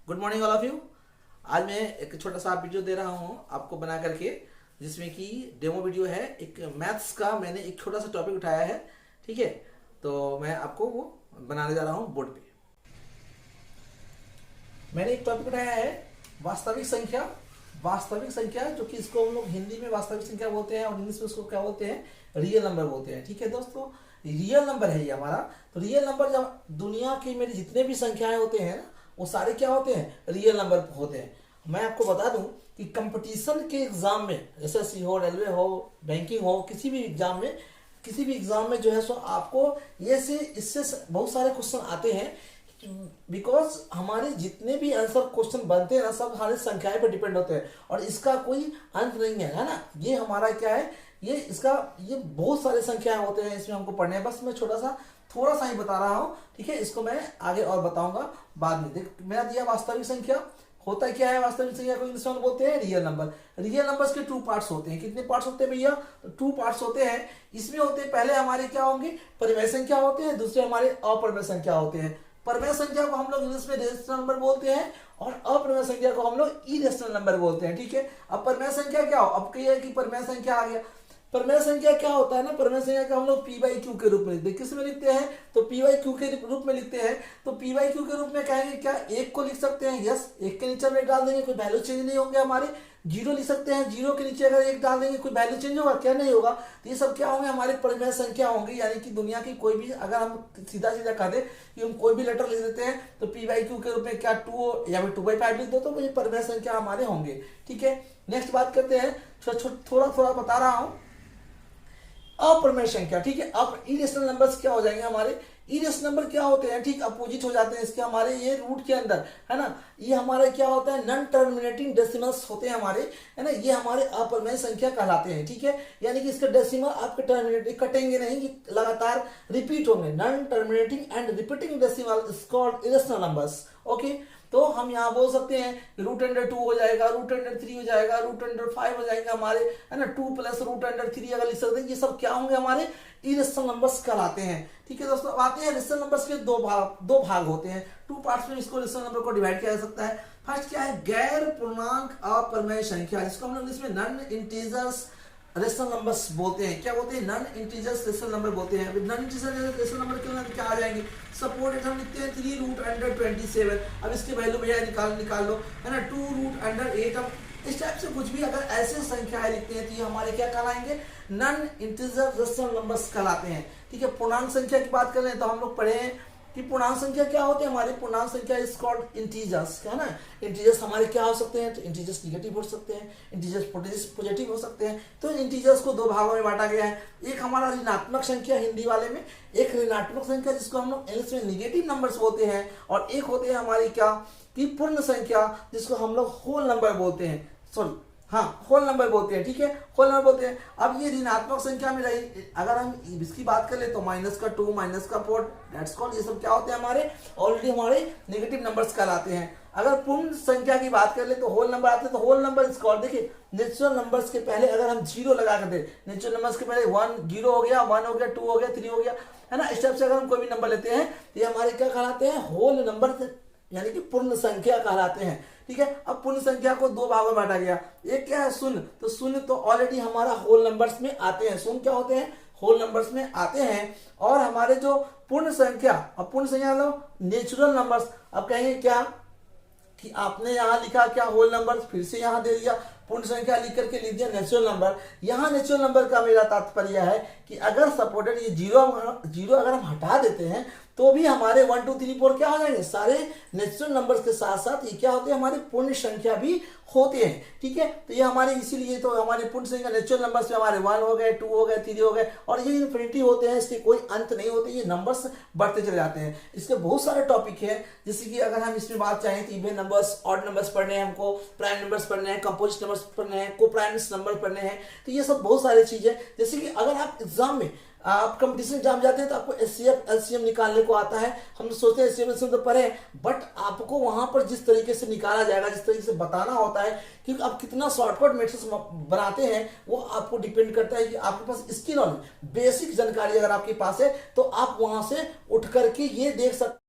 Good morning all of you. आज मैं एक छोटा सा वीडियो दे रहा हूँ आपको बना करके, जिसमें कि डेमो वीडियो है। एक मैथ्स का मैंने एक छोटा सा टॉपिक उठाया है, ठीक है। तो मैं आपको वो बनाने जा रहा हूँ बोर्ड पे। मैंने एक टॉपिक उठाया है वास्तविक संख्या। वास्तविक संख्या जो कि इसको हम लोग हिंदी में वास्तविक संख्या बोलते हैं और इंग्लिश में उसको क्या बोलते हैं, रियल नंबर बोलते हैं, ठीक है दोस्तों। रियल नंबर है ये हमारा। तो रियल नंबर जब दुनिया की मेरी जितने भी संख्याएं होते हैं ना, वो सारे क्या होते हैं, रियल नंबर होते हैं। मैं आपको बता दूं कि कंपटीशन के एग्जाम में, एसएससी हो, रेलवे हो, बैंकिंग हो, किसी भी एग्जाम में जो है सो आपको ये से इससे बहुत सारे क्वेश्चन आते हैं। बिकॉज हमारे जितने भी आंसर क्वेश्चन बनते हैं ना, सब हमारे संख्याएं पर डिपेंड होते हैं और इसका कोई अंत नहीं है ना। ये हमारा क्या है, ये बहुत सारे संख्याएं होते हैं, इसमें हमको पढ़ने हैं। बस मैं थोड़ा सा ही बता रहा हूँ, ठीक है। इसको मैं आगे और बताऊंगा बाद में। देख, मैंने दिया वास्तविक संख्या। होता क्या है वास्तविक संख्या को इंग्लिश में बोलते हैं रियल नंबर। रियल नंबर्स के टू पार्ट्स होते हैं। कितने पार्ट्स होते हैं भैया? तो टू पार्ट्स होते हैं। इसमें होते हैं, पहले हमारे क्या होंगे, परिमेय संख्या होते हैं, दूसरे हमारे अपरिमेय संख्या होते हैं। परिमेय संख्या को हम लोग इंग्लिश में रेशनल नंबर बोलते हैं और अपरिमेय संख्या को हम लोग इरेशनल नंबर बोलते हैं, ठीक है। अब परिमेय संख्या क्या हो, अब कहिए कि परिमेय संख्या आ गया। परिमेय संख्या क्या होता है ना, परिमेय संख्या का हम लोग पी बाई क्यू के रूप में लिखते हैं। किस में लिखते हैं? तो पी बाई क्यू के रूप में लिखते हैं। तो पी बाई क्यू के रूप में कहेंगे क्या, एक को लिख सकते हैं, यस, एक के नीचे में डाल देंगे, कोई वैल्यू चेंज नहीं होंगे हमारे। जीरो लिख सकते हैं, जीरो के नीचे अगर एक डाल देंगे, कोई वैल्यू चेंज होगा क्या? नहीं होगा। तो ये सब क्या होंगे, हमारे परिमेय संख्या होंगे। यानी कि दुनिया की कोई भी, अगर हम सीधा सीधा कह दे कि हम कोई भी लेटर लिख देते हैं तो पी बाई क्यू के रूप में क्या 2 या फिर 2/5 लिख दो, तो ये परिमेय संख्या हमारे होंगे, ठीक है। नेक्स्ट बात करते हैं, थोड़ा बता रहा हूं अपरिमेय संख्या, ठीक है। अब इरेशनल नंबर्स क्या हो जाएंगे हमारे, इरेशनल नंबर क्या होते हैं, ठीक अपोजिट हो जाते हैं इसके हमारे, ये रूट के अंदर है ना। ये हमारे क्या होता है, नॉन टर्मिनेटिंग डेसिमल्स होते हैं हमारे, है ना। ये हमारे अपरिमेय संख्या कहलाते हैं, ठीक है। यानी कि इसके डेसिमल आपके टर्मिनेटिंग कटेंगे नहीं, कि लगातार रिपीट होंगे। Non terminating and repeating decimal is called irrational numbers, okay. तो हम यहाँ बोल सकते हैं √2 हो जाएगा, √3 हो जाएगा, √5 हो जाएगा हमारे, है ना। 2 + √3 अगर लिख सकते हैं, ये सब क्या होंगे हमारे, इरेशनल नंबर्स कहलाते हैं, ठीक है दोस्तों। आते हैं रेशनल नंबर्स के दो भाग होते हैं। टू पार्ट्स में इसको रेशनल नंबर को डिवाइड किया जा सकता है। फर्स्ट क्या है, गैर पूर्णांक अपरिमेय संख्या, जिसको हम लोग इसमें नॉन इंटीजर्स रेशनल नंबर्स बोलते हैं। क्या बोलते हैं? नॉन इंटीजर्स रेशनल नंबर बोलते हैं। नॉन इंटीजर्स रेशनल नंबर के अंदर क्या आ जाएंगे, सपोर्टेड हम लिखते हैं 3√27। अब इसके वैल्यू भैया निकाल लो, है ना। 2√8। अब इस टाइप से कुछ भी अगर ऐसे संख्याएं लिखते हैं तो ये हमारे क्या कहलाएंगे, नॉन इंटीजर रेशनल नंबर्स कहलाते हैं, ठीक है। पूर्णांक संख्या की बात करें तो हम लोग पढ़े हैं कि पूर्णांक संख्या क्या होते हैं हमारे, पूर्णांक संख्या इज कॉल्ड इंटीजर्स, है ना। इंटीजर्स हमारे क्या हो सकते हैं, तो इंटीजर्स निगेटिव हो सकते हैं, इंटीजर्स पॉजिटिव हो सकते हैं। तो इंटीजर्स को दो भागों में बांटा गया है। एक हमारा ऋणात्मक संख्या हिंदी वाले में, एक ऋणात्मक संख्या जिसको हम लोग इंग्लिश में निगेटिव नंबर्स बोलते हैं, और एक होते हैं हमारी क्या, कि पूर्ण संख्या जिसको हम लोग होल नंबर बोलते हैं, सॉरी हाँ होल नंबर बोलते हैं, ठीक है, होल नंबर बोलते हैं। अब ये ऋणात्मक संख्या में रही, अगर हम इसकी बात कर ले तो -2, -4, दैट्स कॉल्ड, ये सब क्या होते हैं हमारे, ऑलरेडी हमारे नेगेटिव नंबर्स कहलाते हैं। अगर पूर्ण संख्या की बात कर ले तो होल नंबर आते हैं, तो होल नंबर इज कॉल्ड, देखिए नेचुरल नंबर्स के पहले अगर हम 0 लगा कर दे, नेचुरल नंबर्स के पहले 1 0 हो गया, 1 हो गया, 2 हो गया, 3 हो गया, है ना। इस टाइप से अगर हम कोई भी नंबर लेते हैं तो ये हमारे क्या कहलाते हैं, होल नंबर, यानी कि पूर्ण संख्या कहलाते हैं, ठीक है। अब पूर्ण संख्या को दो भागों में बांटा गया। एक क्या है, शून्य। तो शून्य तो ऑलरेडी हमारा होल नंबर्स में आते हैं, शून्य क्या होते हैं, होल नंबर्स में आते हैं। और हमारे जो पूर्ण संख्या, अब पूर्ण संख्या लो नेचुरल नंबर्स। अब कहेंगे क्या कि आपने यहाँ लिखा क्या, होल नंबर, फिर से यहाँ दे दिया पूर्ण संख्या, लिख करके लिख दिया नेचुरल नंबर। यहाँ नेचुरल नंबर का मेरा तात्पर्य है कि अगर सपोर्टेड ये जीरो अगर हम हटा देते हैं तो भी हमारे 1 2 3 4 क्या हो जाएंगे, सारे नेचुरल नंबर्स के साथ साथ ये क्या होते हैं, हमारे पूर्ण संख्या भी होते हैं, ठीक है। तो ये हमारे इसीलिए तो हमारे पूर्ण संख्या नेचुरल नंबर्स में हमारे 1 हो गए, 2 हो गए, 3 हो गए, और ये इन्फिनिटी होते हैं, इसके कोई अंत नहीं होते, ये नंबर्स बढ़ते चले जाते हैं। इसके बहुत सारे टॉपिक है, जैसे कि अगर हम इसमें बात चाहें तो इवन नंबर्स, ऑड नंबर्स पढ़ने हैं हमको, प्राइम नंबर्स पढ़ने हैं, कंपोजिट नंबर्स पढ़ने हैं, को प्राइम्स नंबर पढ़ने हैं। तो ये सब बहुत सारी चीजें, जैसे कि अगर आप एग्जाम में, आप कंपटीशन एग्जाम जाते हैं तो आपको एचसीएफ एलसीएम निकालने को आता है। हम सोचते हैं एचसीएफ एलसीएम तो पढ़े, बट आपको वहां पर जिस तरीके से निकाला जाएगा, जिस तरीके से बताना होता है, क्योंकि आप कितना शॉर्टकट मेथड्स बनाते हैं वो आपको डिपेंड करता है कि आपके पास इसकी नॉलेज, बेसिक जानकारी अगर आपके पास है तो आप वहां से उठ करके ये देख सकते